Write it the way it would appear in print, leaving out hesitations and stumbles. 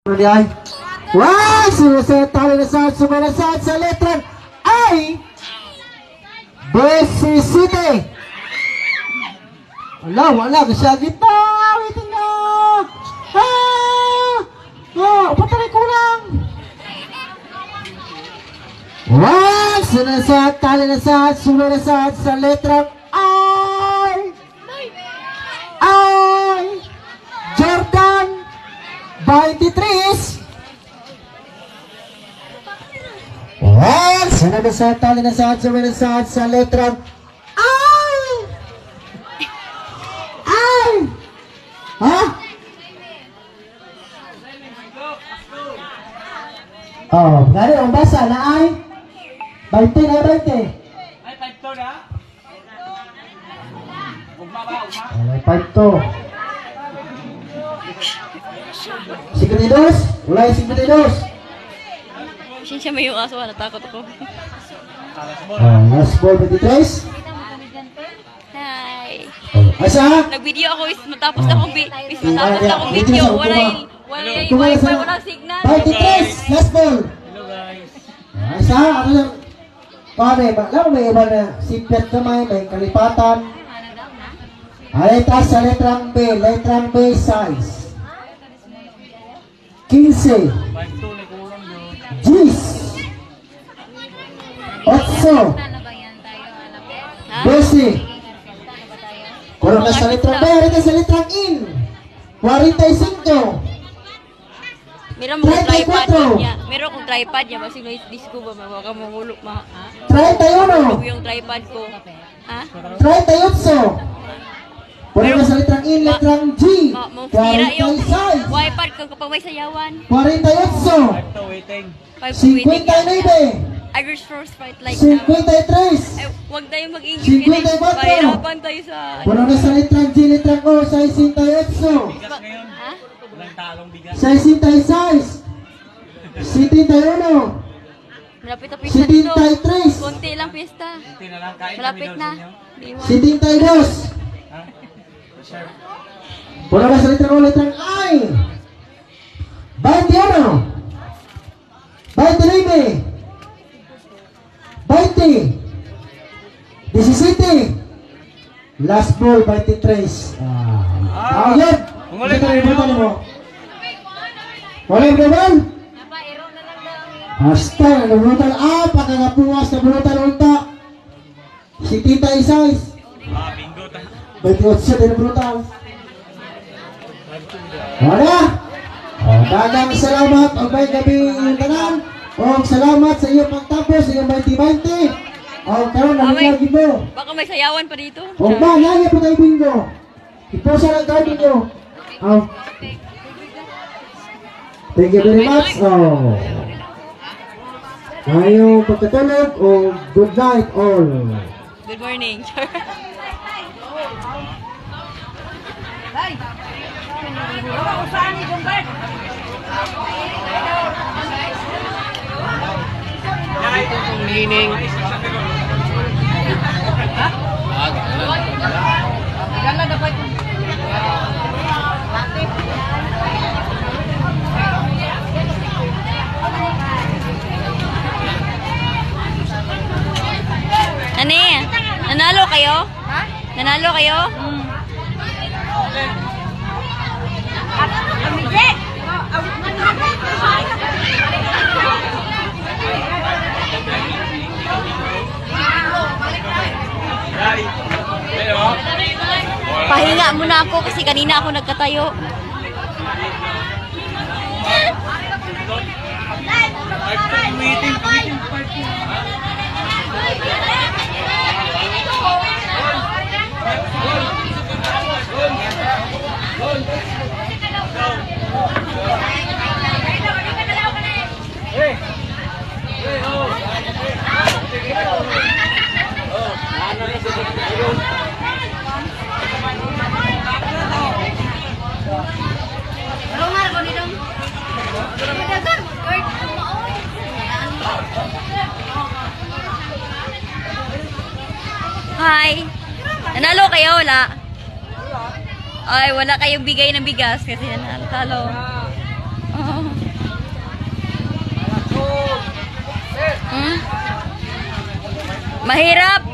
Wow! Sinuset tali na sumalasad sa letrang I. Bessie City. Wala. Kasi gitna. Waiting na. Pataray kulang. Wow! Sinuset tali na sumalasad sa letrang I. Jordan 23. Well, sunod sa tali na sa letrang I. Ha? Gani ang basa na ay 20 na 20. Ay, 5 na? Ugma ba? Ay, 5 52? Wala yung 52. Siya may yung aso, natakot ako. Last ball 23. Hi. Asa? Nag-video ako, matapos na akong video. Walang wifi, walang signal. 23. Last ball. Hello guys. Asa? Ano lang? Pare, alam mo may iba na sipet kamay, may kalipatan. Taas sa letrang B size 15. 5-2 na kulang yun. Gis 8. Besi kurang na sa letrang B. Rito sa letrang IN 45. Meron mong tripod niya. Meron kong tripod niya. Kasi may disco ba? Baka mahulog. 31. Yung tripod ko. Ha? 38. Kurang na sa letrang IN, letrang G. Sira yung 46. wifi ko kapag may sayawan. 48. 5-2 waiting. 59. Irish Rose Sprite like na. 53. Ay, huwag tayong mag-English. 54. Mahirapan tayo sa... Kurang na sa letrang G, letrang O, 68. Bigas ngayon. Ha? Walang talong bigas. 66. 71. Malapit na pista dito. 73. Konti lang pista. Hindi na lang kain kami Malapit doon na. sa inyo. 72. Ha? Sure. Kurang na sa letrang O, letrang I. 21. 29. 20. 17. Last ball, 23. Yan. Umulit Ito na tayo. yung butan mo. Wala yung butan? Hasta, nabutan. Pagkakapuwas na butan unta. Si Tita Isais. Bingo tayo. 28 din ang butan. Wala. Dagang salamat. O may gabi yung tanan. O salamat sa iyo pagtapos. Sa iyong 2020. O karoon na nilagi mo. Baka may sayawan pa dito. O ba, lagi po tayo bingo. Iposa lang tayo bingo. Thank you very much. Ngayong pagkatulog o good night all. Good morning. Meaning. Ani, nanalo kayo? Ha? Nanalo kayo? Pahinga muna ako kasi kanina ako nagkatayo. Hi. Nanalo kayo? Wala? Ay, wala kayong bigay ng bigas kasi nanalo. Oh. Mahirap.